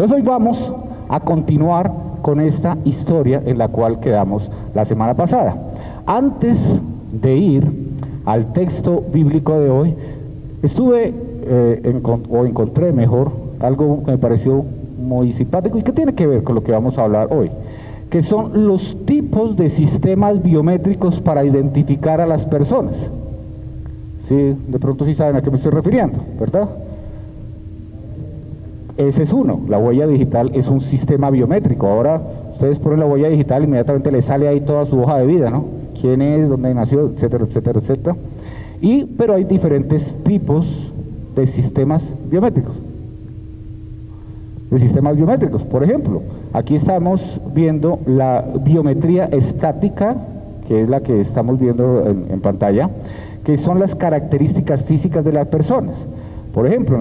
Entonces hoy vamos a continuar con esta historia en la cual quedamos la semana pasada. Antes de ir al texto bíblico de hoy, encontré mejor algo que me pareció muy simpático y que tiene que ver con lo que vamos a hablar hoy, que son los tipos de sistemas biométricos para identificar a las personas. Sí, de pronto sí saben a qué me estoy refiriendo, ¿verdad? Ese es uno. La huella digital es un sistema biométrico. Ahora ustedes ponen la huella digital, inmediatamente les sale ahí toda su hoja de vida, ¿no? Quién es, dónde nació, etcétera, etcétera, etcétera. Pero hay diferentes tipos de sistemas biométricos. Por ejemplo, aquí estamos viendo la biometría estática, que es la que estamos viendo en pantalla, que son las características físicas de las personas. Por ejemplo,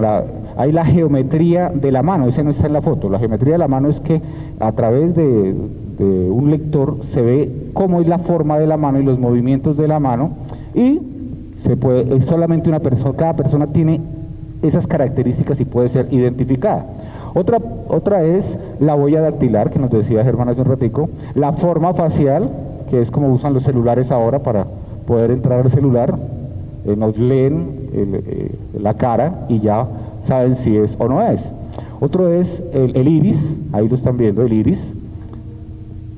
hay la geometría de la mano, ese no está en la foto. La geometría de la mano es que a través de un lector se ve cómo es la forma de la mano y los movimientos de la mano, y es solamente una persona, cada persona tiene esas características y puede ser identificada. Otra es la huella dactilar, que nos decía Germán hace un ratico, la forma facial, que es como usan los celulares ahora para poder entrar al celular, nos leen la cara y ya saben si es o no es. Otro es el iris, ahí lo están viendo, el iris,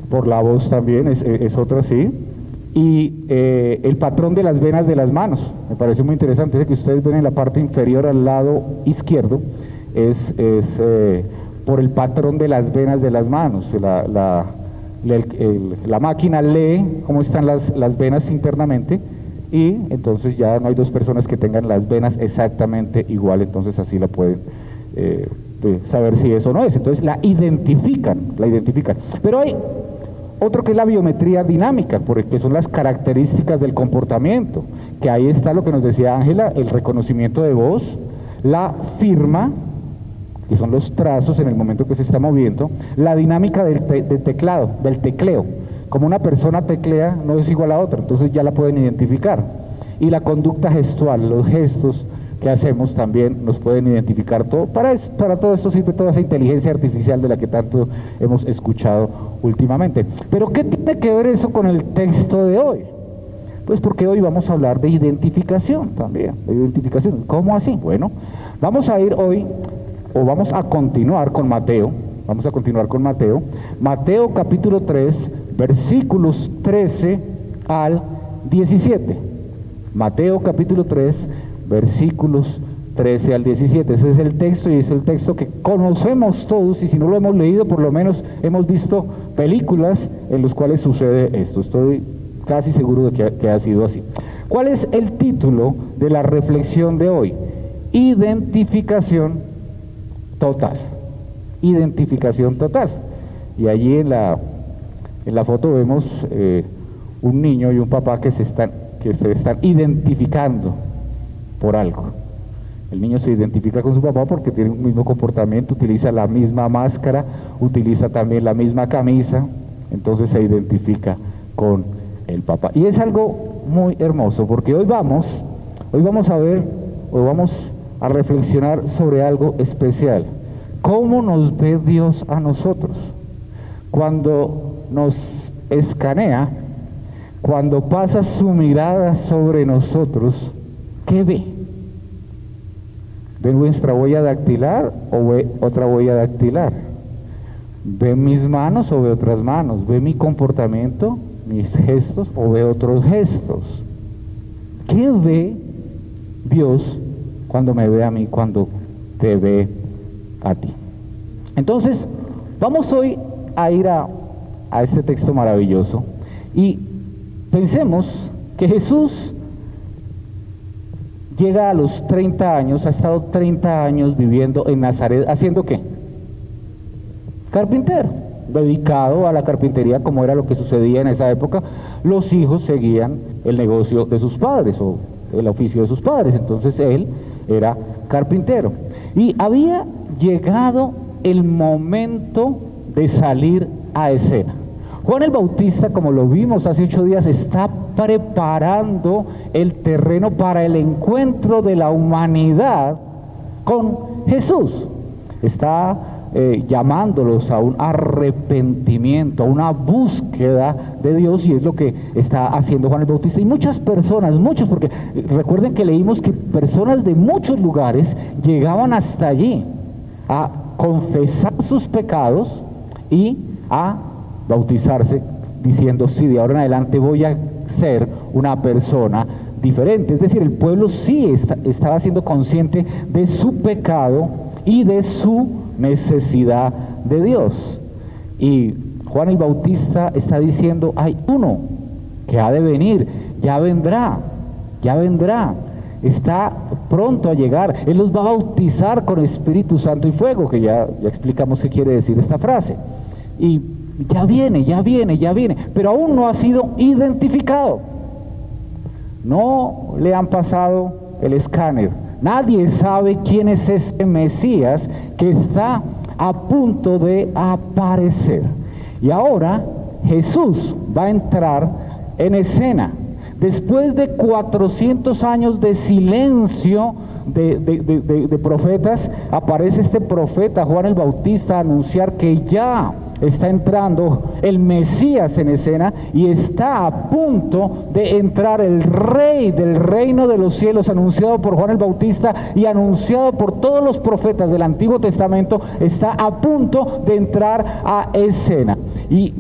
por la voz también es otra así, y el patrón de las venas de las manos, me parece muy interesante, ese que ustedes ven en la parte inferior al lado izquierdo, es por el patrón de las venas de las manos. La máquina lee cómo están las venas internamente, y entonces ya no hay dos personas que tengan las venas exactamente igual, entonces así la pueden saber si es o no es. Entonces la identifican. Pero hay otro que es la biometría dinámica, porque son las características del comportamiento, que ahí está lo que nos decía Ángela, el reconocimiento de voz, la firma, que son los trazos en el momento que se está moviendo, la dinámica del tecleo. Como una persona teclea no es igual a otra, entonces ya la pueden identificar. Y la conducta gestual, los gestos que hacemos también nos pueden identificar todo. Para todo esto sirve toda esa inteligencia artificial de la que tanto hemos escuchado últimamente. Pero ¿qué tiene que ver eso con el texto de hoy? Pues porque hoy vamos a hablar de identificación también, ¿Cómo así? Bueno, vamos a continuar con Mateo. Mateo capítulo 3, versículos 13 al 17. Mateo capítulo 3, versículos 13 al 17. Ese es el texto, y es el texto que conocemos todos, y si no lo hemos leído, por lo menos hemos visto películas en las cuales sucede esto. Estoy casi seguro de que ha sido así. ¿Cuál es el título de la reflexión de hoy? Identificación total. Y allí en la foto vemos un niño y un papá que se están identificando por algo. El niño se identifica con su papá porque tiene un mismo comportamiento, utiliza la misma máscara, utiliza también la misma camisa, entonces se identifica con el papá. Y es algo muy hermoso, porque hoy vamos a reflexionar sobre algo especial. ¿Cómo nos ve Dios a nosotros? Cuando nos escanea, cuando pasa su mirada sobre nosotros, ¿qué ve? ¿Ve nuestra huella dactilar o ve otra huella dactilar? ¿Ve mis manos o ve otras manos? ¿Ve mi comportamiento, mis gestos o ve otros gestos? ¿Qué ve Dios cuando me ve a mí, cuando te ve a ti? Entonces, vamos hoy a ir a este texto maravilloso y pensemos que Jesús llega a los 30 años, ha estado 30 años viviendo en Nazaret, ¿haciendo qué? Carpintero, dedicado a la carpintería, como era lo que sucedía en esa época. Los hijos seguían el negocio de sus padres o el oficio de sus padres, entonces él era carpintero. Y había llegado el momento de salir a escena. Juan el Bautista, como lo vimos hace 8 días, está preparando el terreno para el encuentro de la humanidad con Jesús. Está llamándolos a un arrepentimiento, a una búsqueda de Dios, y es lo que está haciendo Juan el Bautista. Y muchas personas, porque recuerden que leímos que personas de muchos lugares llegaban hasta allí a confesar sus pecados y a bautizarse, diciendo: sí, de ahora en adelante voy a ser una persona diferente. Es decir, el pueblo sí estaba siendo consciente de su pecado y de su necesidad de Dios. Y Juan el Bautista está diciendo: hay uno que ha de venir, ya vendrá, está pronto a llegar, Él los va a bautizar con Espíritu Santo y fuego, que ya explicamos qué quiere decir esta frase. Y ya viene, pero aún no ha sido identificado. No le han pasado el escáner. Nadie sabe quién es ese Mesías que está a punto de aparecer. Y ahora Jesús va a entrar en escena. Después de 400 años de silencio de profetas, aparece este profeta Juan el Bautista a anunciar que ya está entrando el Mesías en escena, y está a punto de entrar el Rey del reino de los cielos, anunciado por Juan el Bautista y anunciado por todos los profetas del Antiguo Testamento. Está a punto de entrar a escena, y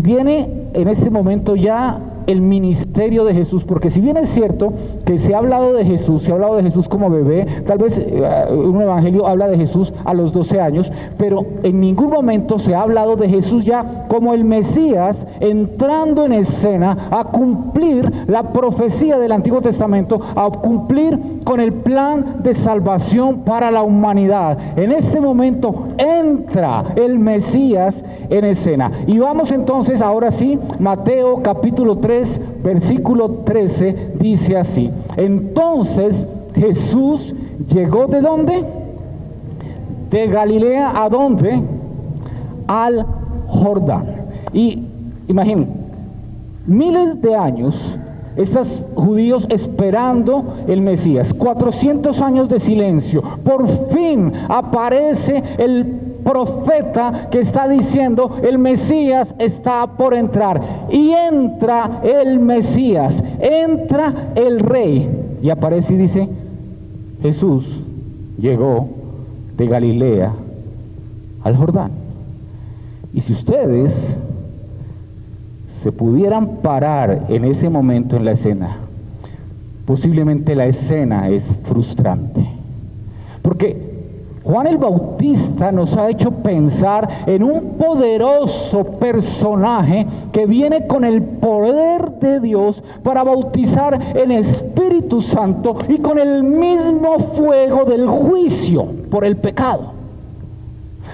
viene en este momento ya el ministerio de Jesús, porque si bien es cierto que se ha hablado de Jesús, como bebé, tal vez un evangelio habla de Jesús a los 12 años, pero en ningún momento se ha hablado de Jesús ya como el Mesías entrando en escena a cumplir la profecía del Antiguo Testamento, a cumplir con el plan de salvación para la humanidad. En este momento entra el Mesías en escena. Y vamos entonces, ahora sí, Mateo capítulo 3, versículo 13, dice así: entonces Jesús llegó ¿de dónde? De Galilea. ¿A dónde? Al Jordán. Y imaginen, miles de años estos judíos esperando el Mesías, 400 años de silencio. Por fin aparece el profeta que está diciendo: el Mesías está por entrar. Y entra el Mesías, entra el Rey, y aparece y dice: Jesús llegó de Galilea al Jordán. Y si ustedes se pudieran parar en ese momento en la escena, posiblemente la escena es frustrante, porque Juan el Bautista nos ha hecho pensar en un poderoso personaje que viene con el poder de Dios para bautizar en Espíritu Santo y con el mismo fuego del juicio por el pecado.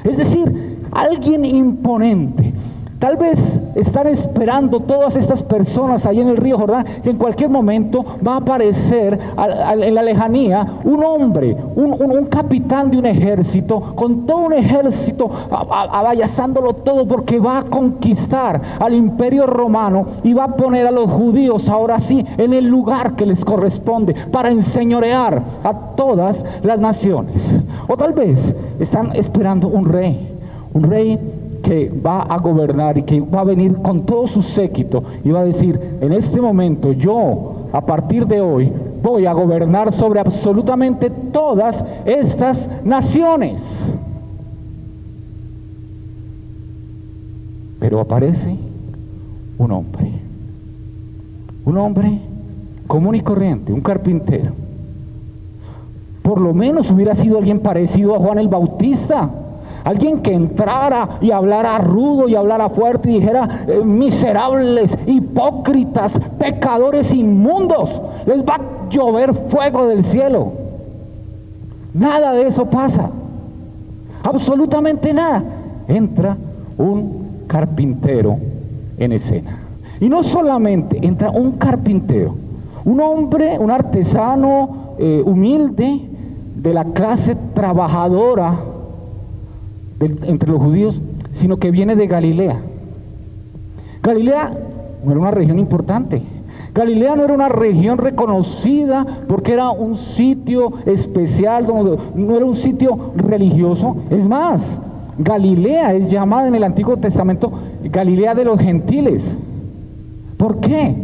Es decir, alguien imponente. Tal vez están esperando todas estas personas allí en el río Jordán que en cualquier momento va a aparecer en la lejanía un hombre, un capitán de un ejército, con todo un ejército avallazándolo todo, porque va a conquistar al imperio romano y va a poner a los judíos ahora sí en el lugar que les corresponde para enseñorear a todas las naciones. O tal vez están esperando un rey que va a gobernar y que va a venir con todo su séquito y va a decir: en este momento yo, a partir de hoy, voy a gobernar sobre absolutamente todas estas naciones. Pero aparece un hombre común y corriente, un carpintero. Por lo menos hubiera sido alguien parecido a Juan el Bautista. Alguien que entrara y hablara rudo y hablara fuerte y dijera: miserables, hipócritas, pecadores inmundos, les va a llover fuego del cielo. Nada de eso pasa, absolutamente nada. Entra un carpintero en escena. Y no solamente entra un carpintero, un hombre, un artesano humilde, de la clase trabajadora entre los judíos, sino que viene de Galilea. Galilea no era una región importante. Galilea no era una región reconocida porque era un sitio especial, no era un sitio religioso. Es más, Galilea es llamada en el Antiguo Testamento Galilea de los gentiles. ¿Por qué?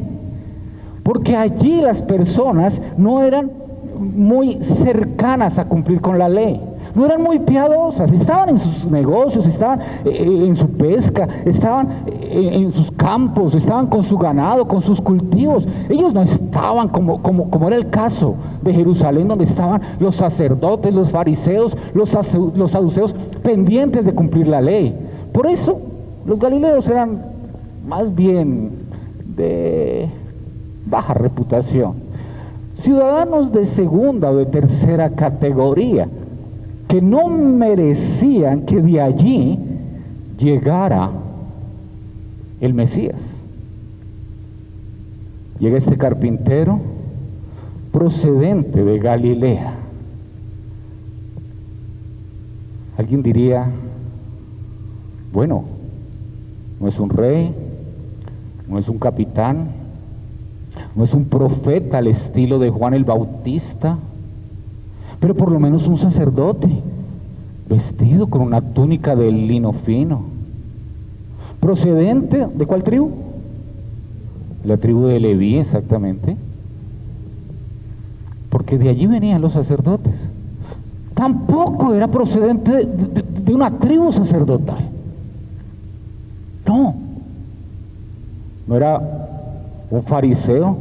Porque allí las personas no eran muy cercanas a cumplir con la ley, no eran muy piadosas, estaban en sus negocios, estaban en su pesca, estaban en sus campos, estaban con su ganado, con sus cultivos. Ellos no estaban como era el caso de Jerusalén, donde estaban los sacerdotes, los fariseos, los saduceos pendientes de cumplir la ley. Por eso los galileos eran más bien de baja reputación, ciudadanos de segunda o de tercera categoría, que no merecían que de allí llegara el Mesías. Llega este carpintero procedente de Galilea. Alguien diría, bueno, no es un rey, no es un capitán, no es un profeta al estilo de Juan el Bautista, pero por lo menos un sacerdote, vestido con una túnica de lino fino. ¿Procedente de cuál tribu? La tribu de Leví, exactamente. Porque de allí venían los sacerdotes. Tampoco era procedente de una tribu sacerdotal. No era un fariseo.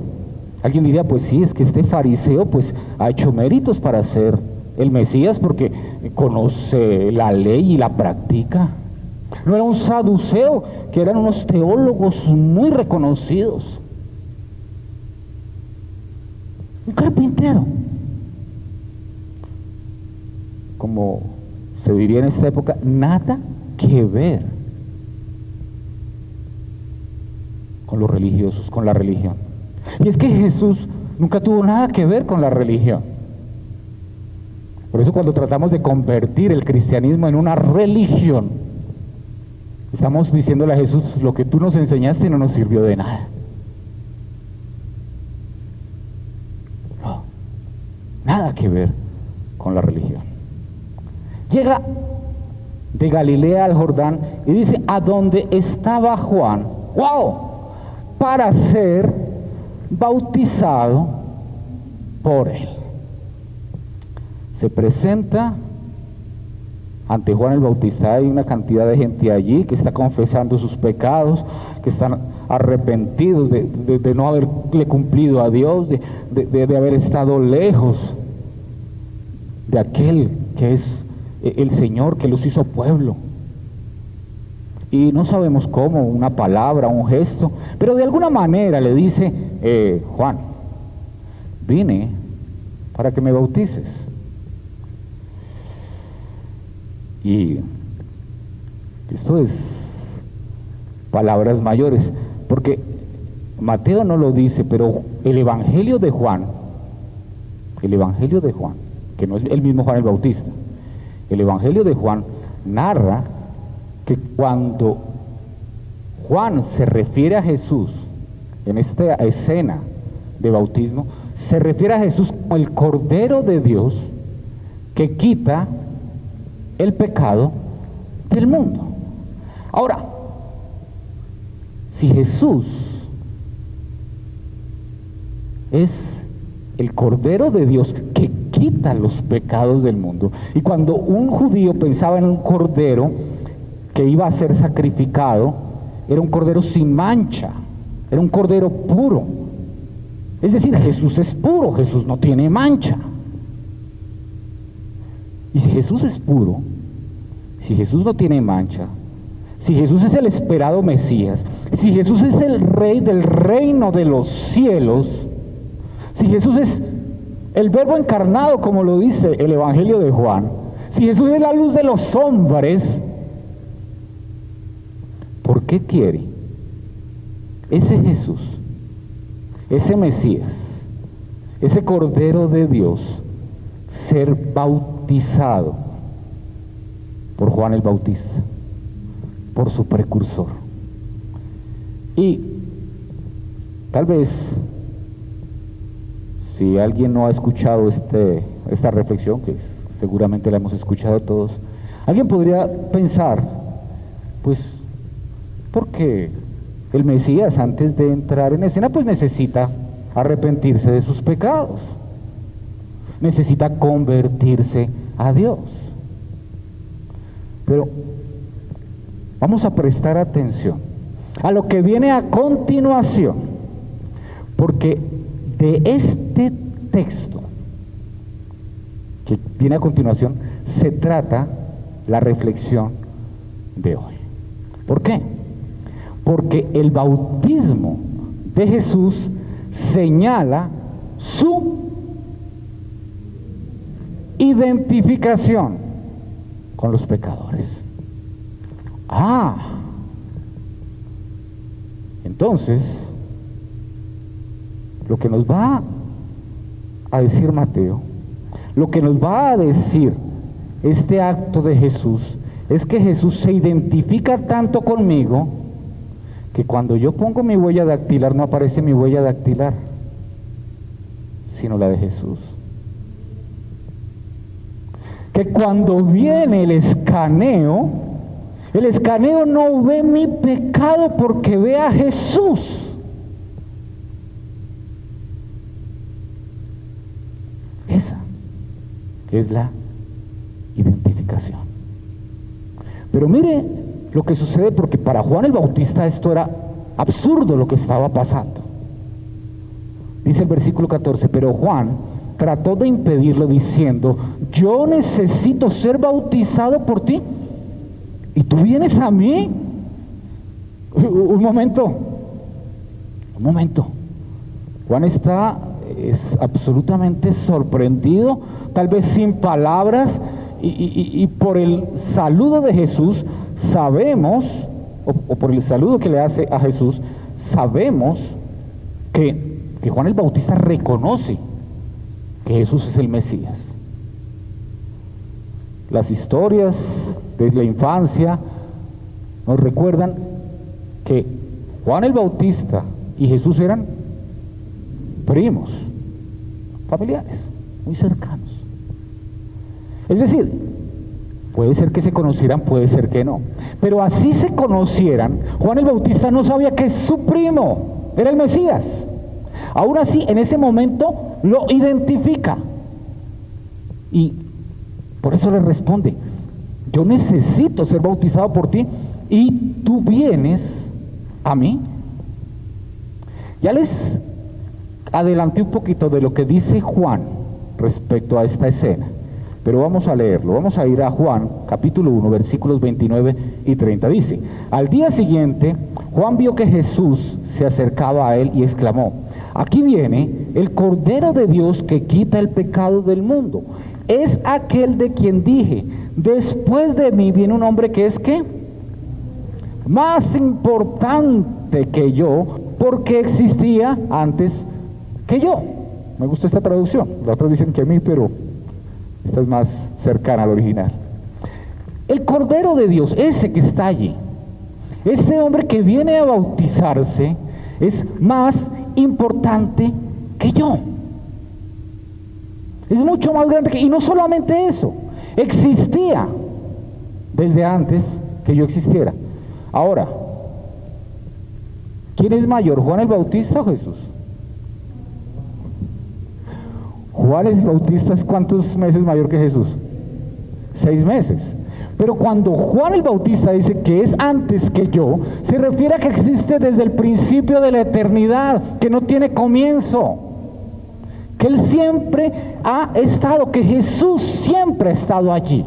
Alguien diría, pues sí, es que este fariseo pues ha hecho méritos para ser el Mesías porque conoce la ley y la practica. No era un saduceo, que eran unos teólogos muy reconocidos. Un carpintero. Como se diría en esta época, nada que ver con los religiosos, con la religión. Y es que Jesús nunca tuvo nada que ver con la religión. Por eso cuando tratamos de convertir el cristianismo en una religión, estamos diciéndole a Jesús, lo que tú nos enseñaste no nos sirvió de nada. No, nada que ver con la religión. Llega de Galilea al Jordán y dice, a donde estaba Juan, ¡wow!, para ser bautizado por él. Se presenta ante Juan el Bautista. Hay una cantidad de gente allí que está confesando sus pecados, que están arrepentidos de no haberle cumplido a Dios, de haber estado lejos de aquel que es el Señor, que los hizo pueblo. Y no sabemos cómo, una palabra, un gesto, pero de alguna manera le dice, Juan, vine para que me bautices. Y esto es palabras mayores, porque Mateo no lo dice, pero el Evangelio de Juan, que no es el mismo Juan el Bautista, el Evangelio de Juan narra que cuando Juan se refiere a Jesús en esta escena de bautismo, se refiere a Jesús como el Cordero de Dios que quita el pecado del mundo. Ahora, si Jesús es el Cordero de Dios que quita los pecados del mundo, y cuando un judío pensaba en un cordero que iba a ser sacrificado, era un cordero sin mancha, era un cordero puro. Es decir, Jesús es puro, Jesús no tiene mancha. Y si Jesús es puro, si Jesús no tiene mancha, si Jesús es el esperado Mesías, si Jesús es el Rey del reino de los cielos, si Jesús es el Verbo encarnado, como lo dice el Evangelio de Juan, si Jesús es la luz de los hombres, ¿por qué quiere ese Jesús, ese Mesías, ese Cordero de Dios, ser bautizado por Juan el Bautista, por su precursor? Y tal vez, si alguien no ha escuchado esta reflexión, que seguramente la hemos escuchado todos, Alguien podría pensar, pues, porque el Mesías antes de entrar en escena, pues necesita arrepentirse de sus pecados, necesita convertirse a Dios. Pero vamos a prestar atención a lo que viene a continuación, porque de este texto que viene a continuación se trata la reflexión de hoy. ¿Por qué? Porque el bautismo de Jesús señala su identificación con los pecadores. Entonces, lo que nos va a decir Mateo, lo que nos va a decir este acto de Jesús, es que Jesús se identifica tanto conmigo que cuando yo pongo mi huella dactilar no aparece mi huella dactilar, sino la de Jesús. Que cuando viene el escaneo no ve mi pecado porque ve a Jesús. Esa es la identificación. Pero mire lo que sucede, porque para Juan el Bautista esto era absurdo lo que estaba pasando. Dice el versículo 14, pero Juan trató de impedirlo diciendo, yo necesito ser bautizado por ti y tú vienes a mí. Un momento. Juan es absolutamente sorprendido, tal vez sin palabras, y por el saludo de Jesús sabemos, o por el saludo que le hace a Jesús, sabemos que Juan el Bautista reconoce que Jesús es el Mesías. Las historias de la infancia nos recuerdan que Juan el Bautista y Jesús eran primos, familiares, muy cercanos. Es decir, puede ser que se conocieran, puede ser que no, pero así se conocieran, Juan el Bautista no sabía que su primo era el Mesías. Aún así, en ese momento lo identifica y por eso le responde, yo necesito ser bautizado por ti y tú vienes a mí. Ya les adelanté un poquito de lo que dice Juan respecto a esta escena, pero vamos a leerlo. Vamos a ir a Juan capítulo 1 versículos 29 y 30. Dice, al día siguiente Juan vio que Jesús se acercaba a él y exclamó, aquí viene el Cordero de Dios que quita el pecado del mundo. Es aquel de quien dije, después de mí viene un hombre que es ¿qué? Más importante que yo, porque existía antes que yo. Me gusta esta traducción. Los otros dicen que a mí, pero esta es más cercana al original. El Cordero de Dios, ese que está allí, este hombre que viene a bautizarse, es más importante que yo. Es mucho más grande y no solamente eso, existía desde antes que yo existiera. Ahora, ¿quién es mayor, Juan el Bautista o Jesús? Juan el Bautista es ¿cuántos meses mayor que Jesús? 6 meses. Pero cuando Juan el Bautista dice que es antes que yo, se refiere a que existe desde el principio de la eternidad, que no tiene comienzo, que Él siempre ha estado, que Jesús siempre ha estado allí.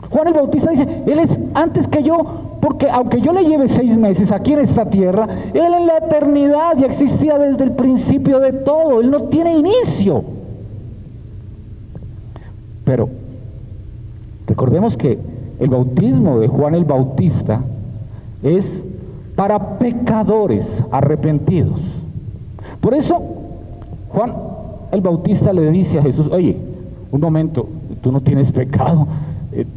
Juan el Bautista dice, Él es antes que yo, porque aunque yo le lleve 6 meses aquí en esta tierra, Él en la eternidad ya existía desde el principio de todo, Él no tiene inicio. Pero recordemos que el bautismo de Juan el Bautista es para pecadores arrepentidos. Por eso Juan el Bautista le dice a Jesús, oye, un momento, tú no tienes pecado,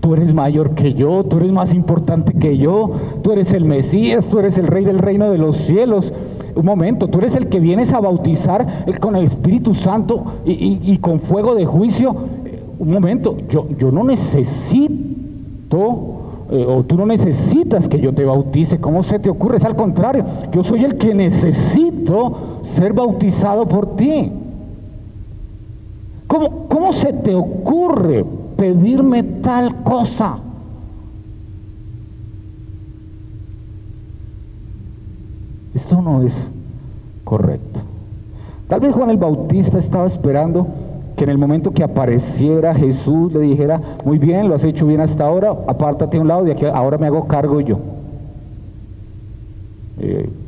tú eres mayor que yo, tú eres más importante que yo, tú eres el Mesías, tú eres el Rey del reino de los cielos. Un momento, tú eres el que vienes a bautizar con el Espíritu Santo y con fuego de juicio. un momento, yo no necesito, o tú no necesitas que yo te bautice. ¿Cómo se te ocurre? Es al contrario, yo soy el que necesito ser bautizado por ti. ¿Cómo se te ocurre pedirme tal cosa? Esto no es correcto. Tal vez Juan el Bautista estaba esperando que en el momento que apareciera Jesús le dijera: muy bien, lo has hecho bien hasta ahora, apártate a un lado, de aquí ahora me hago cargo yo.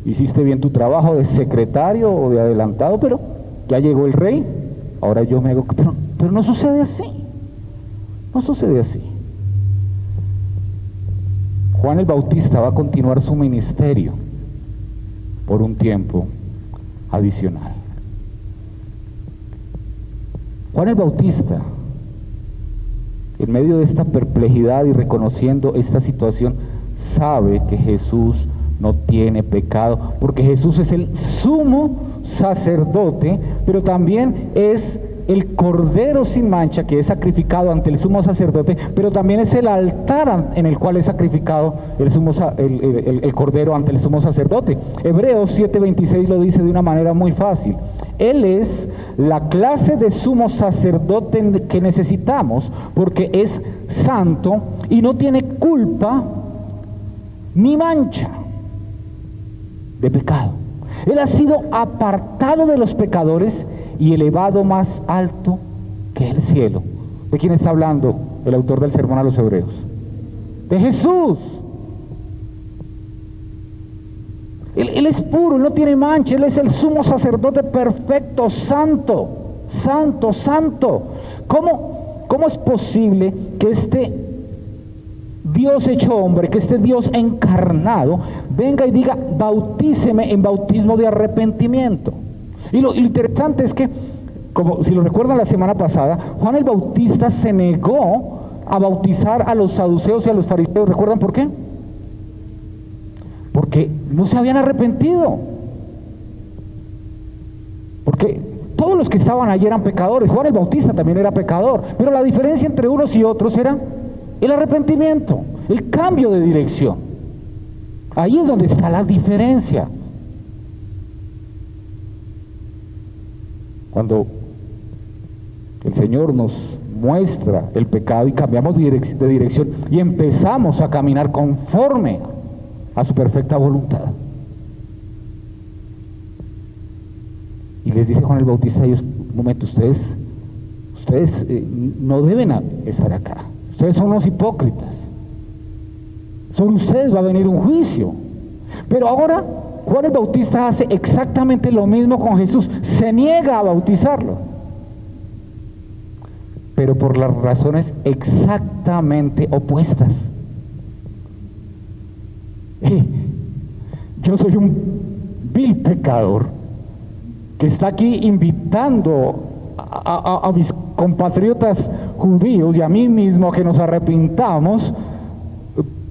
Hiciste bien tu trabajo de secretario o de adelantado, pero ya llegó el rey, ahora yo me hago... Pero no sucede así, no sucede así. Juan el Bautista va a continuar su ministerio por un tiempo adicional. Juan el Bautista, en medio de esta perplejidad y reconociendo esta situación, sabe que Jesús no tiene pecado, porque Jesús es el sumo sacerdote, pero también es el cordero sin mancha que es sacrificado ante el sumo sacerdote, pero también es el altar en el cual es sacrificado el cordero ante el sumo sacerdote. Hebreos 7:26 lo dice de una manera muy fácil: Él es la clase de sumo sacerdote que necesitamos, porque es santo y no tiene culpa ni mancha de pecado. Él ha sido apartado de los pecadores y elevado más alto que el cielo. ¿De quién está hablando el autor del sermón a los Hebreos? De Jesús. Él es puro, no tiene mancha, Él es el sumo sacerdote perfecto, santo, santo, santo. ¿Cómo es posible que este Dios hecho hombre, que este Dios encarnado, venga y diga: bautíceme en bautismo de arrepentimiento? Y lo interesante es que, como si lo recuerdan la semana pasada, Juan el Bautista se negó a bautizar a los saduceos y a los fariseos. ¿Recuerdan por qué? Porque no se habían arrepentido. Porque todos los que estaban allí eran pecadores. Juan el Bautista también era pecador, pero la diferencia entre unos y otros era el arrepentimiento, el cambio de dirección. Ahí es donde está la diferencia. Cuando el Señor nos muestra el pecado y cambiamos de dirección y empezamos a caminar conforme a su perfecta voluntad. Y les dice Juan el Bautista a ellos: un momento, ustedes no deben estar acá. Ustedes son unos hipócritas. Sobre ustedes va a venir un juicio. Pero ahora Juan el Bautista hace exactamente lo mismo con Jesús. Se niega a bautizarlo, pero por las razones exactamente opuestas. Yo soy un vil pecador que está aquí invitando a mis compatriotas judíos y a mí mismo a que nos arrepintamos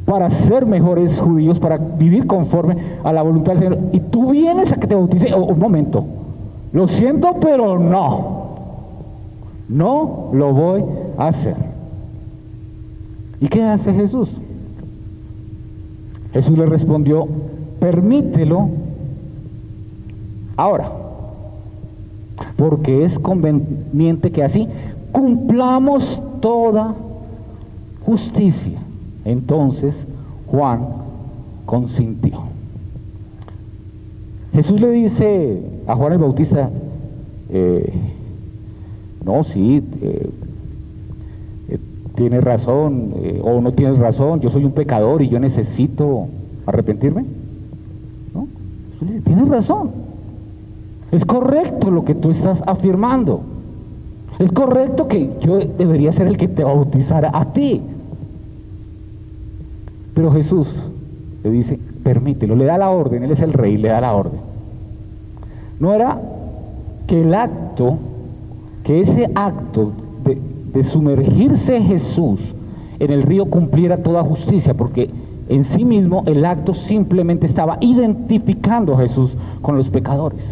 para ser mejores judíos, para vivir conforme a la voluntad del Señor, y tú vienes a que te bautice. Un momento, lo siento, pero no lo voy a hacer. ¿Y qué hace Jesús? Jesús le respondió: permítelo ahora, porque es conveniente que así cumplamos toda justicia. Entonces Juan consintió. Jesús le dice a Juan el Bautista: no, sí, tienes razón, o no tienes razón, yo soy un pecador y yo necesito arrepentirme. ¿No? Tienes razón, es correcto lo que tú estás afirmando, es correcto que yo debería ser el que te bautizara a ti. Pero Jesús le dice: permítelo, le da la orden. Él es el rey, le da la orden. No era que ese acto de sumergirse Jesús en el río cumpliera toda justicia, porque en sí mismo el acto simplemente estaba identificando a Jesús con los pecadores.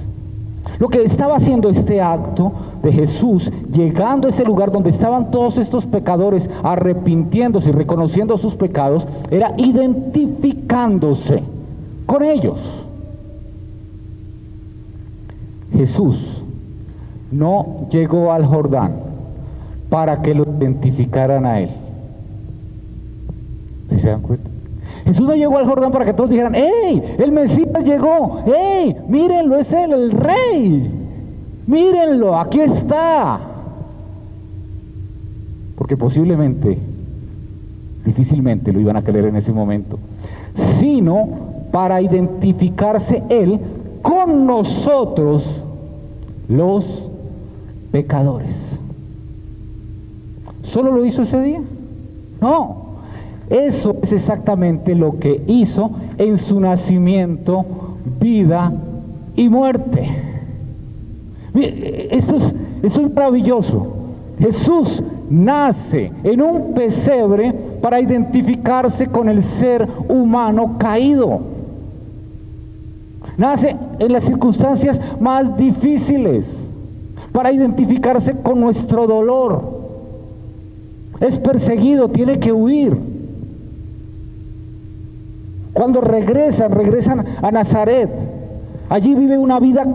Lo que estaba haciendo este acto de Jesús, llegando a ese lugar donde estaban todos estos pecadores, arrepintiéndose y reconociendo sus pecados, era identificándose con ellos. Jesús no llegó al Jordán para que lo identificaran a él. ¿Sí se dan cuenta? Jesús no llegó al Jordán para que todos dijeran: ¡hey! El Mesías llegó. ¡Hey! Mírenlo, es él, el Rey. Mírenlo, aquí está. Porque posiblemente, difícilmente lo iban a creer en ese momento, sino para identificarse él con nosotros, los pecadores. ¿Solo lo hizo ese día? No. Eso es exactamente lo que hizo en su nacimiento, vida y muerte. Esto es maravilloso. Jesús nace en un pesebre para identificarse con el ser humano caído. Nace en las circunstancias más difíciles para identificarse con nuestro dolor. Es perseguido, tiene que huir. Cuando regresan a Nazaret, allí vive una vida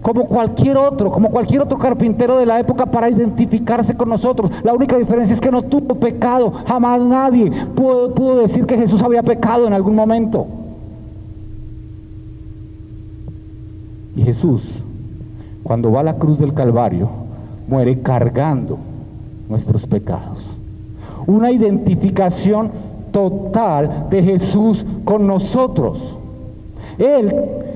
como cualquier otro carpintero de la época para identificarse con nosotros. La única diferencia es que no tuvo pecado. Jamás nadie pudo decir que Jesús había pecado en algún momento. Y Jesús, cuando va a la cruz del Calvario, muere cargando nuestros pecados. Una identificación total de Jesús con nosotros. Él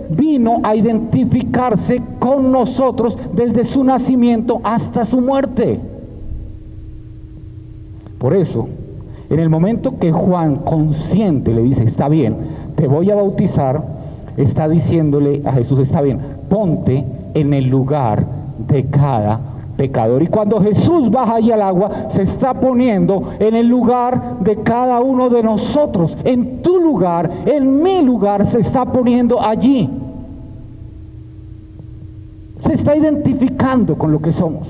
vino a identificarse con nosotros desde su nacimiento hasta su muerte. Por eso, en el momento que Juan, consciente, le dice: está bien, te voy a bautizar, está diciéndole a Jesús: está bien, ponte en el lugar de cada pecador. Y cuando Jesús baja ahí al agua, se está poniendo en el lugar de cada uno de nosotros. En tu lugar, en mi lugar, se está poniendo allí. Se está identificando con lo que somos.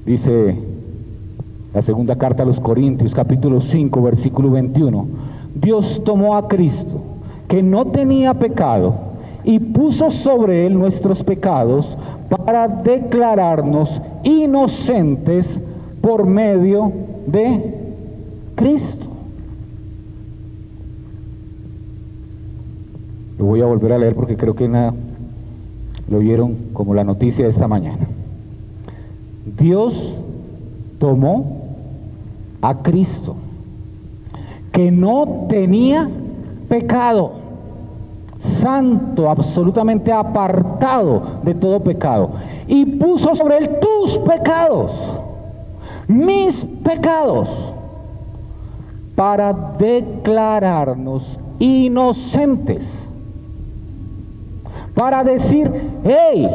Dice la segunda carta a los Corintios, capítulo 5, versículo 21. Dios tomó a Cristo, que no tenía pecado, y puso sobre él nuestros pecados para declararnos inocentes por medio de Cristo. Lo voy a volver a leer porque creo que lo vieron como la noticia de esta mañana. Dios tomó a Cristo, que no tenía pecado, santo, absolutamente apartado de todo pecado, y puso sobre él tus pecados, mis pecados, para declararnos inocentes, para decir: hey,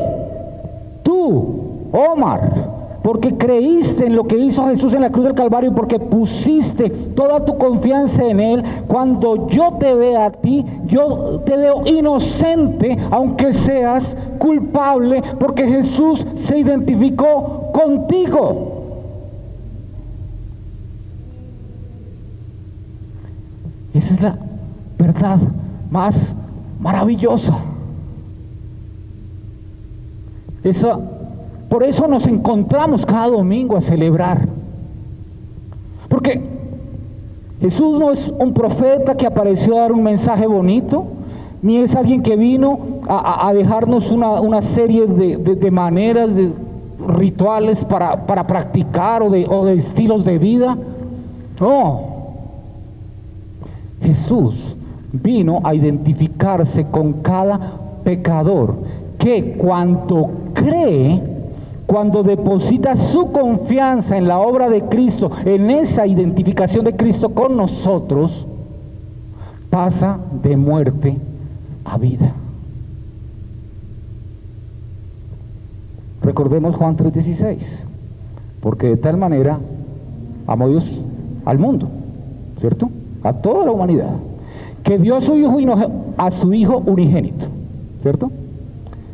tú, Omar, porque creíste en lo que hizo Jesús en la cruz del Calvario, porque pusiste toda tu confianza en Él, cuando yo te vea a ti, yo te veo inocente, aunque seas culpable, porque Jesús se identificó contigo. Esa es la verdad más maravillosa. Por eso nos encontramos cada domingo a celebrar. Porque Jesús no es un profeta que apareció a dar un mensaje bonito, ni es alguien que vino a dejarnos una serie de maneras, de rituales para practicar o de estilos de vida. No. Jesús vino a identificarse con cada pecador que cuando cree, cuando deposita su confianza en la obra de Cristo, en esa identificación de Cristo con nosotros, pasa de muerte a vida. Recordemos Juan 3:16, porque de tal manera amó Dios al mundo, ¿cierto? A toda la humanidad, que dio a su hijo unigénito, ¿cierto?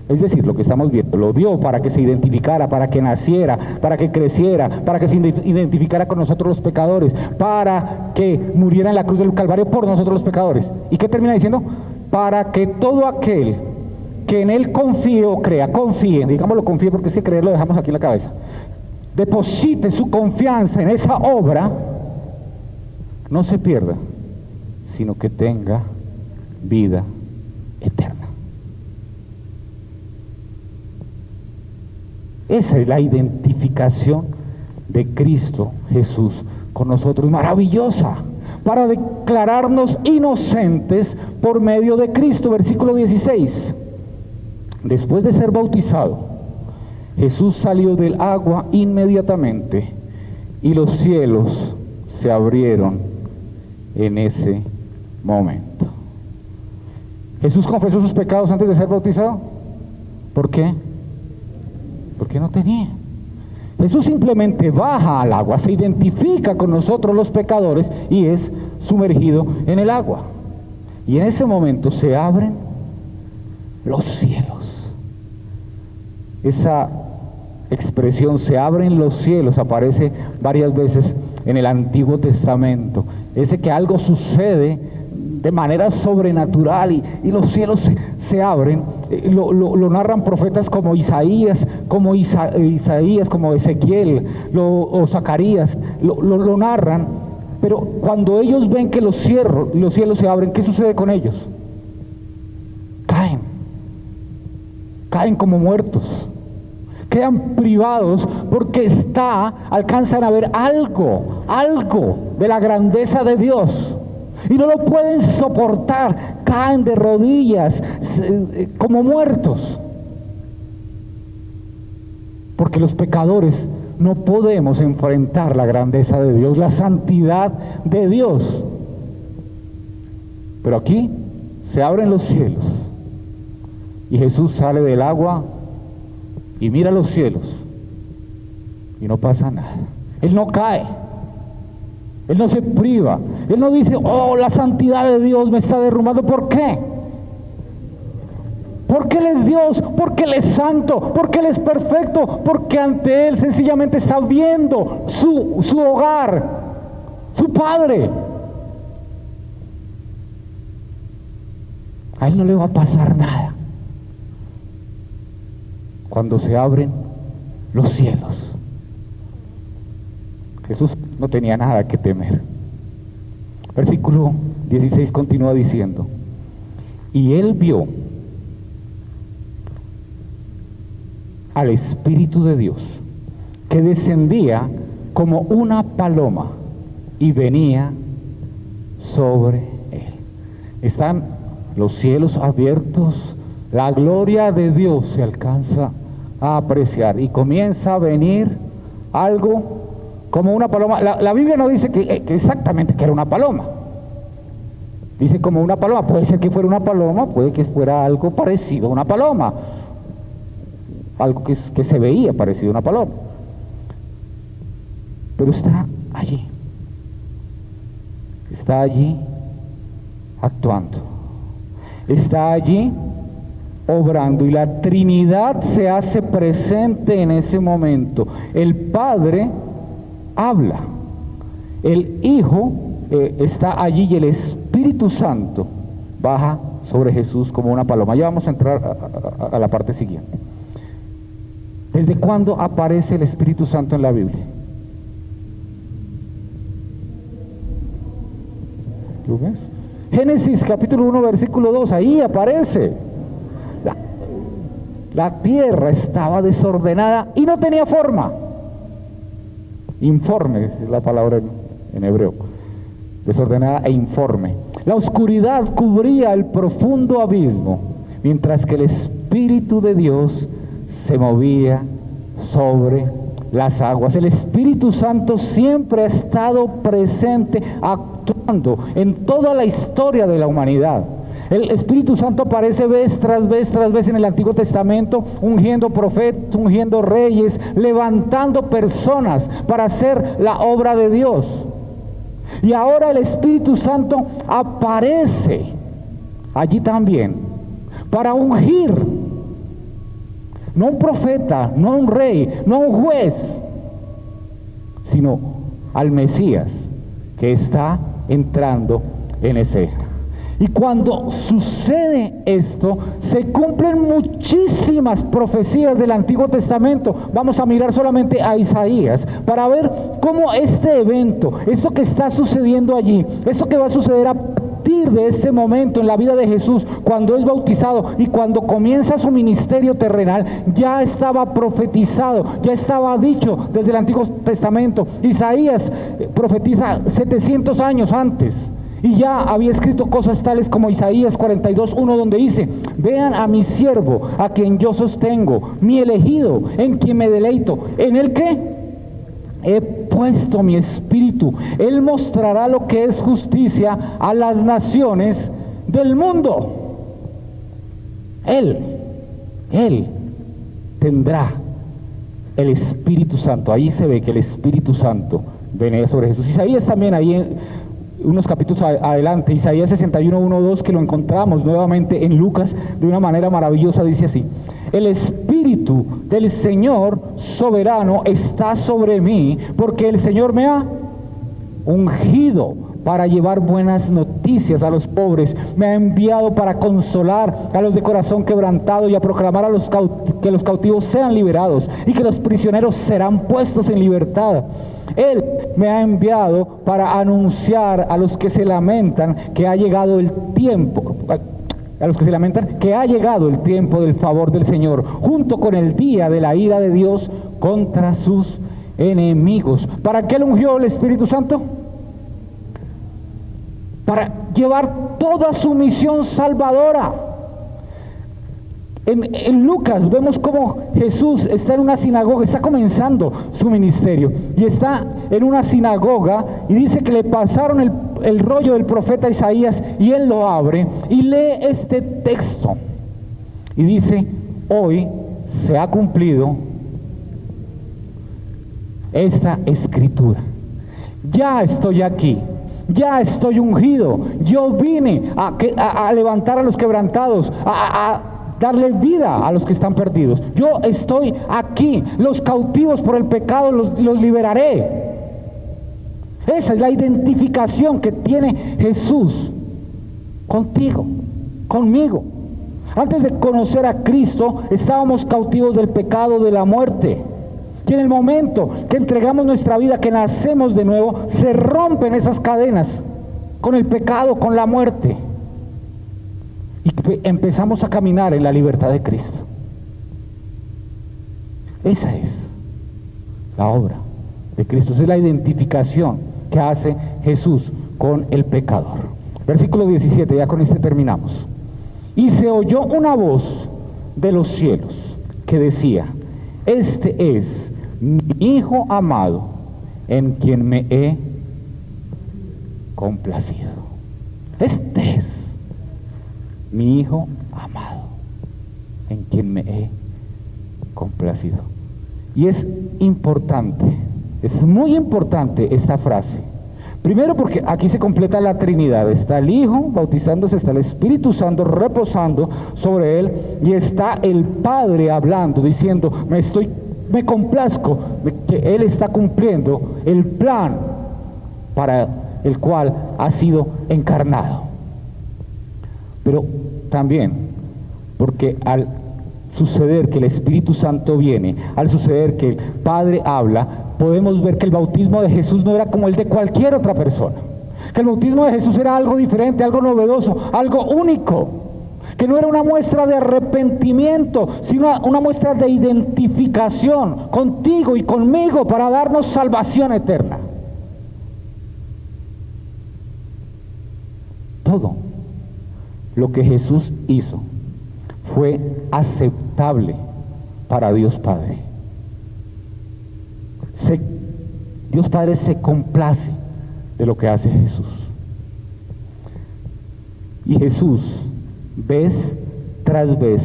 Es decir, lo que estamos viendo, lo dio para que se identificara, para que naciera, para que creciera, para que se identificara con nosotros los pecadores, para que muriera en la cruz del Calvario por nosotros los pecadores. ¿Y qué termina diciendo? Para que todo aquel que en él confíe o crea, confíe, digámoslo confíe porque es que creer lo dejamos aquí en la cabeza, deposite su confianza en esa obra, no se pierda, sino que tenga vida eterna. Esa es la identificación de Cristo Jesús con nosotros, maravillosa, para declararnos inocentes por medio de Cristo. Versículo 16. Después de ser bautizado, Jesús salió del agua inmediatamente y los cielos se abrieron en ese momento. Jesús confesó sus pecados antes de ser bautizado. ¿Por qué? Porque no tenía. Jesús simplemente baja al agua, se identifica con nosotros los pecadores y es sumergido en el agua. Y en ese momento se abren los cielos. Esa expresión, se abren los cielos, aparece varias veces en el Antiguo Testamento. Ese que algo sucede de manera sobrenatural y los cielos se abren. Lo narran profetas como Isaías, como Ezequiel o Zacarías, lo narran, pero cuando ellos ven que los cielos se abren, ¿qué sucede con ellos? Caen como muertos, quedan privados porque alcanzan a ver algo de la grandeza de Dios. Y no lo pueden soportar, caen de rodillas como muertos. Porque los pecadores no podemos enfrentar la grandeza de Dios, la santidad de Dios. Pero aquí se abren los cielos y Jesús sale del agua y mira los cielos y no pasa nada. Él no cae. Él no se priva. Él no dice, oh, la santidad de Dios me está derrumbando. ¿Por qué? Porque Él es Dios, porque Él es santo, porque Él es perfecto, porque ante Él sencillamente está viendo su hogar, su Padre. A Él no le va a pasar nada cuando se abren los cielos. Jesús no tenía nada que temer. Versículo 16 continúa diciendo, y Él vio al Espíritu de Dios que descendía como una paloma y venía sobre Él. Están los cielos abiertos, la gloria de Dios se alcanza a apreciar y comienza a venir algo como una paloma. La Biblia no dice que exactamente que era una paloma. Dice como una paloma. Puede ser que fuera una paloma, puede que fuera algo parecido a una paloma. Algo que se veía parecido a una paloma. Pero está allí. Está allí actuando. Está allí obrando. Y la Trinidad se hace presente en ese momento. El Padre habla, el Hijo está allí y el Espíritu Santo baja sobre Jesús como una paloma. Ya vamos a entrar a la parte siguiente. ¿Desde cuándo aparece el Espíritu Santo en la Biblia? ¿Lo ves? Génesis capítulo 1 versículo 2, ahí aparece. La tierra estaba desordenada y no tenía forma. Informe es la palabra en hebreo, desordenada e informe. La oscuridad cubría el profundo abismo, mientras que el Espíritu de Dios se movía sobre las aguas. El Espíritu Santo siempre ha estado presente, actuando en toda la historia de la humanidad. El Espíritu Santo aparece vez tras vez en el Antiguo Testamento, ungiendo profetas, ungiendo reyes, levantando personas para hacer la obra de Dios. Y ahora el Espíritu Santo aparece allí también para ungir, no un profeta, no un rey, no un juez, sino al Mesías que está entrando en escena. Y cuando sucede esto, se cumplen muchísimas profecías del Antiguo Testamento. Vamos a mirar solamente a Isaías para ver cómo este evento, esto que está sucediendo allí, esto que va a suceder a partir de este momento en la vida de Jesús, cuando es bautizado y cuando comienza su ministerio terrenal, ya estaba profetizado, ya estaba dicho desde el Antiguo Testamento. Isaías profetiza 700 años antes. Y ya había escrito cosas tales como Isaías 42:1, donde dice: vean a mi siervo, a quien yo sostengo, mi elegido, en quien me deleito. ¿En el qué? He puesto mi espíritu. Él mostrará lo que es justicia a las naciones del mundo. Él tendrá el Espíritu Santo. Ahí se ve que el Espíritu Santo venía sobre Jesús. Isaías también, ahí unos capítulos adelante, Isaías 61:1-2, que lo encontramos nuevamente en Lucas de una manera maravillosa, dice así: el Espíritu del Señor soberano está sobre mí, porque el Señor me ha ungido para llevar buenas noticias a los pobres, me ha enviado para consolar a los de corazón quebrantado y a proclamar que los cautivos sean liberados y que los prisioneros serán puestos en libertad. Él me ha enviado para anunciar a los que se lamentan que ha llegado el tiempo, del favor del Señor, junto con el día de la ira de Dios contra sus enemigos. ¿Para qué le ungió el Espíritu Santo? Para llevar toda su misión salvadora. En Lucas vemos cómo Jesús está en una sinagoga, está comenzando su ministerio, y está en una sinagoga, y dice que le pasaron el rollo del profeta Isaías, y él lo abre y lee este texto, y dice: hoy se ha cumplido esta escritura. Ya estoy aquí, ya estoy ungido, yo vine a levantar a los quebrantados, a darle vida a los que están perdidos. Yo estoy aquí, los cautivos por el pecado los liberaré. Esa es la identificación que tiene Jesús contigo, conmigo. Antes de conocer a Cristo, estábamos cautivos del pecado, de la muerte. Y en el momento que entregamos nuestra vida, que nacemos de nuevo, se rompen esas cadenas con el pecado, con la muerte. Y empezamos a caminar en la libertad de Cristo. Esa es la obra de Cristo, esa es la identificación que hace Jesús con el pecador. Versículo 17, ya con este terminamos. Y se oyó una voz de los cielos que decía: este es mi Hijo amado, en quien me he complacido. Este es mi Hijo amado, en quien me he complacido. Y es importante, es muy importante esta frase. Primero porque aquí se completa la Trinidad. Está el Hijo bautizándose, está el Espíritu Santo reposando sobre él, y está el Padre hablando, diciendo: me complazco de que Él está cumpliendo el plan para el cual ha sido encarnado. Pero también porque al suceder que el Espíritu Santo viene, al suceder que el Padre habla, podemos ver que el bautismo de Jesús no era como el de cualquier otra persona, que el bautismo de Jesús era algo diferente, algo novedoso, algo único, que no era una muestra de arrepentimiento, sino una muestra de identificación contigo y conmigo para darnos salvación eterna. Todo lo que Jesús hizo fue aceptable para Dios Padre. Dios Padre se complace de lo que hace Jesús. Y Jesús, vez tras vez,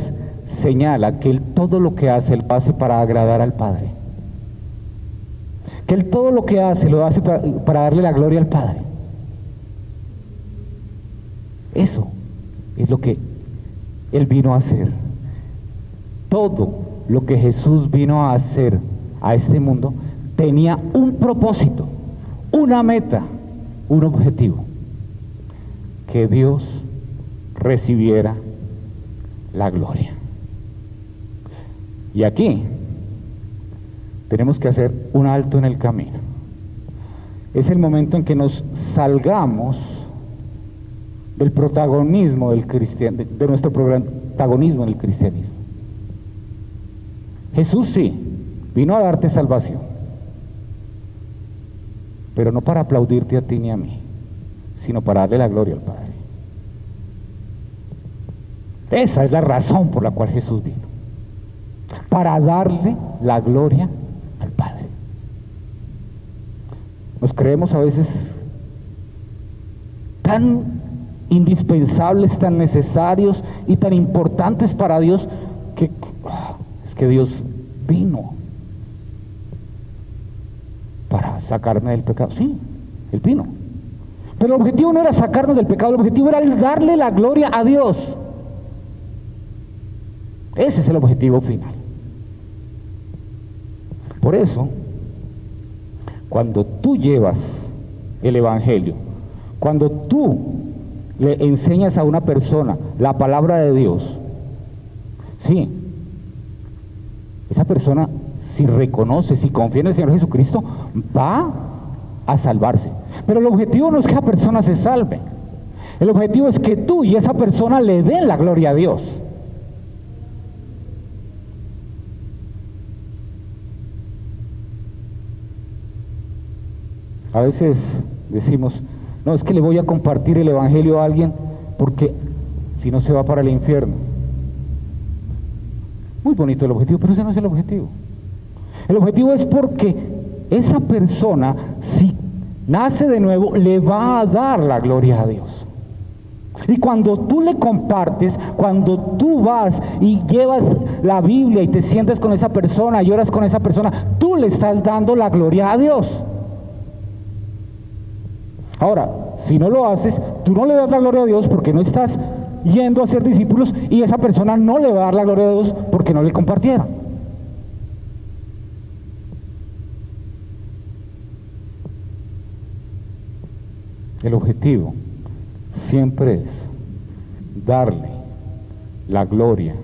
señala que Él todo lo que hace, lo hace para agradar al Padre. Que Él todo lo que hace, lo hace para darle la gloria al Padre. Eso es lo que Él vino a hacer. Todo lo que Jesús vino a hacer a este mundo tenía un propósito, una meta, un objetivo: que Dios recibiera la gloria. Y aquí tenemos que hacer un alto en el camino. Es el momento en que nos salgamos del protagonismo del cristiano, de nuestro protagonismo en el cristianismo. Jesús sí, vino a darte salvación, pero no para aplaudirte a ti ni a mí, sino para darle la gloria al Padre. Esa es la razón por la cual Jesús vino, para darle la gloria al Padre. Nos creemos a veces tan indispensables, tan necesarios y tan importantes para Dios, que es que Dios vino para sacarme del pecado. Sí, Él vino, pero el objetivo no era sacarnos del pecado, el objetivo era darle la gloria a Dios. Ese es el objetivo final. Por eso, cuando tú llevas el Evangelio, cuando tú le enseñas a una persona la palabra de Dios, sí, esa persona, si reconoce, si confía en el Señor Jesucristo, va a salvarse. Pero el objetivo no es que la persona se salve, el objetivo es que tú y esa persona le den la gloria a Dios. A veces decimos, no, es que le voy a compartir el Evangelio a alguien porque si no se va para el infierno. Muy bonito el objetivo, pero ese no es el objetivo. El objetivo es porque esa persona, si nace de nuevo, le va a dar la gloria a Dios. Y cuando tú le compartes, cuando tú vas y llevas la Biblia y te sientas con esa persona y oras con esa persona, tú le estás dando la gloria a Dios. Ahora, si no lo haces, tú no le das la gloria a Dios porque no estás yendo a ser discípulos, y esa persona no le va a dar la gloria a Dios porque no le compartieron. El objetivo siempre es darle la gloria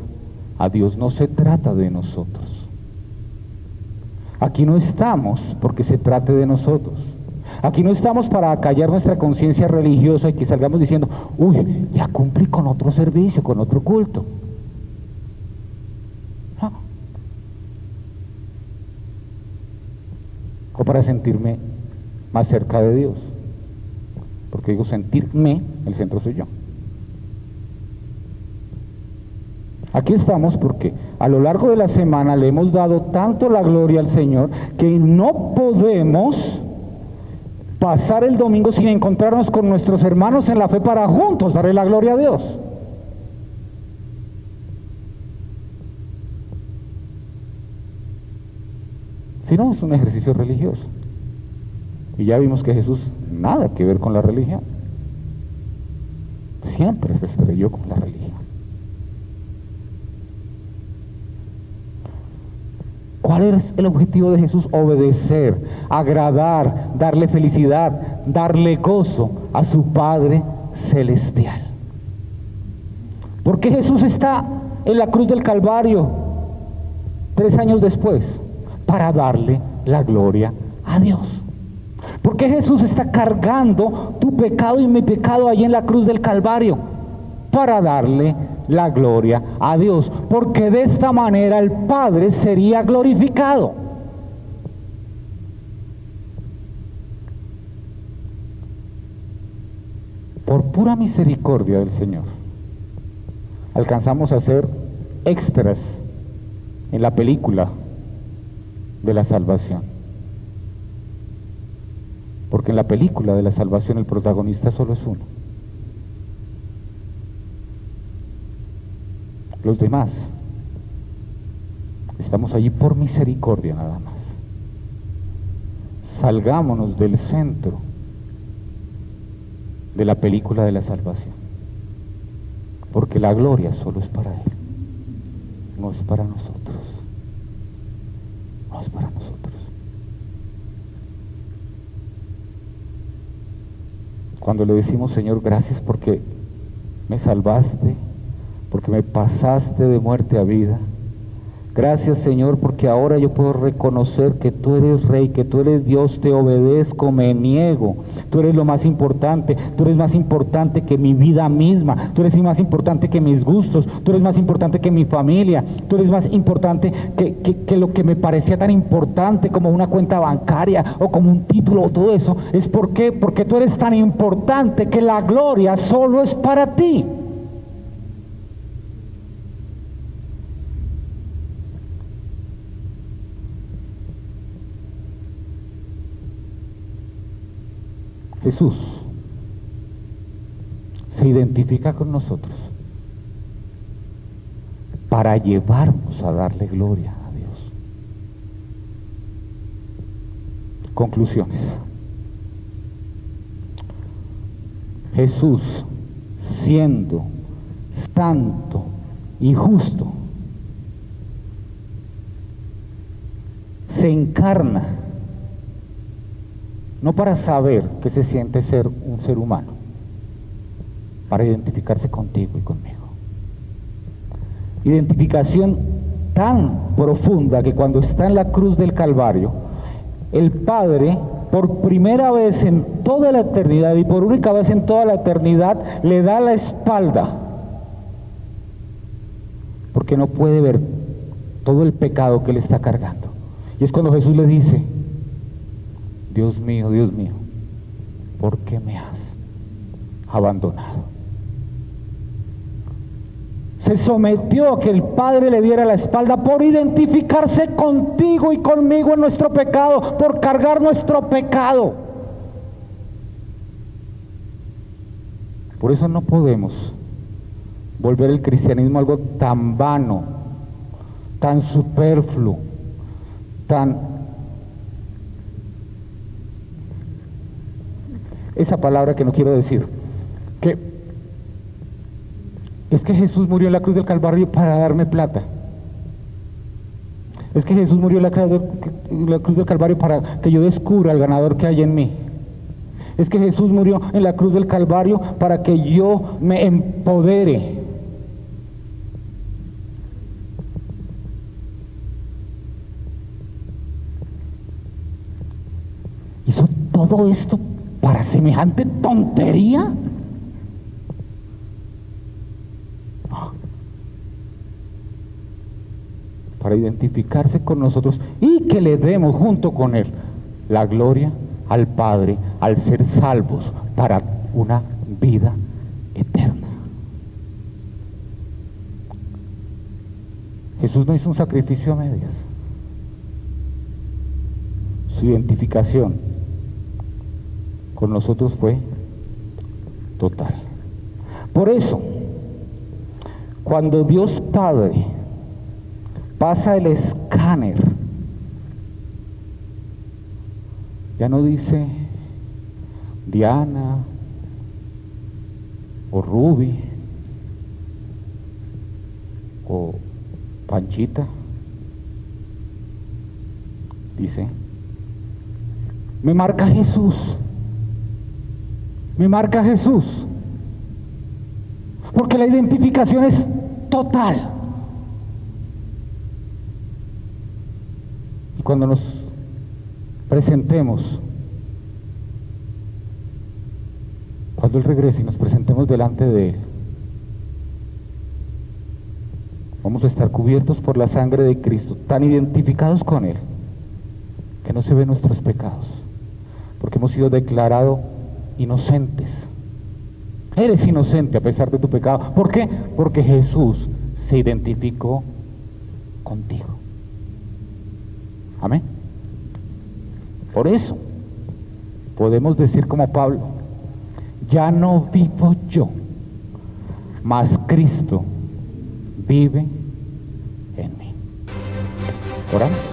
a Dios. No se trata de nosotros. Aquí no estamos porque se trate de nosotros. Aquí no estamos para acallar nuestra conciencia religiosa y que salgamos diciendo, uy, ya cumplí con otro servicio, con otro culto. No. O para sentirme más cerca de Dios. Porque digo, sentirme, el centro soy yo. Aquí estamos porque a lo largo de la semana le hemos dado tanto la gloria al Señor que no podemos pasar el domingo sin encontrarnos con nuestros hermanos en la fe para juntos darle la gloria a Dios. Si no, es un ejercicio religioso. Y ya vimos que Jesús nada que ver con la religión. Siempre se estrelló con la religión. ¿Cuál es el objetivo de Jesús? Obedecer, agradar, darle felicidad, darle gozo a su Padre Celestial. ¿Por qué Jesús está en la cruz del Calvario 3 años después? Para darle la gloria a Dios. ¿Por qué Jesús está cargando tu pecado y mi pecado allí en la cruz del Calvario? Para darle la gloria a Dios, porque de esta manera el Padre sería glorificado. Por pura misericordia del Señor, alcanzamos a ser extras en la película de la salvación. Porque en la película de la salvación el protagonista solo es uno. Los demás estamos allí por misericordia nada más. Salgámonos del centro de la película de la salvación. la gloria solo es para Él, no es para nosotros, no es para nosotros. Cuando le decimos, Señor, gracias porque me salvaste, porque me pasaste de muerte a vida. Gracias, Señor, porque ahora yo puedo reconocer que tú eres Rey, que tú eres Dios, te obedezco, me niego. Tú eres lo más importante, tú eres más importante que mi vida misma, tú eres más importante que mis gustos, tú eres más importante que mi familia, tú eres más importante que lo que me parecía tan importante como una cuenta bancaria o como un título o todo eso. ¿Es por qué? Porque tú eres tan importante que la gloria solo es para ti. Jesús se identifica con nosotros para llevarnos a darle gloria a Dios. Conclusiones. Jesús, siendo santo y justo, se encarna no para saber qué se siente ser un ser humano, para identificarse contigo y conmigo. Identificación tan profunda que cuando está en la cruz del Calvario, el Padre, por primera vez en toda la eternidad y por única vez en toda la eternidad, le da la espalda, porque no puede ver todo el pecado que él está cargando. Y es cuando Jesús le dice, Dios mío, ¿por qué me has abandonado? Se sometió a que el Padre le diera la espalda por identificarse contigo y conmigo en nuestro pecado, por cargar nuestro pecado. Por eso no podemos volver el cristianismo algo tan vano, tan superfluo, esa palabra que no quiero decir, que es que Jesús murió en la cruz del Calvario para darme plata. Es que Jesús murió en la cruz del Calvario para que yo descubra al ganador que hay en mí. Es que Jesús murió en la cruz del Calvario para que yo me empodere. ¿Hizo todo esto para semejante tontería? No. Para identificarse con nosotros y que le demos junto con Él la gloria al Padre al ser salvos para una vida eterna. Jesús no hizo un sacrificio a medias. Su identificación con nosotros fue total. Por eso, cuando Dios Padre pasa el escáner, ya no dice Diana o Ruby o Panchita, dice, me marca Jesús. Me marca Jesús, porque la identificación es total. Y cuando nos presentemos, cuando Él regrese y nos presentemos delante de Él, vamos a estar cubiertos por la sangre de Cristo, tan identificados con Él, que no se ven nuestros pecados, porque hemos sido declarados inocentes. Eres inocente a pesar de tu pecado. ¿Por qué? Porque Jesús se identificó contigo. Amén. Por eso podemos decir como Pablo, ya no vivo yo, mas Cristo vive en mí. Oramos.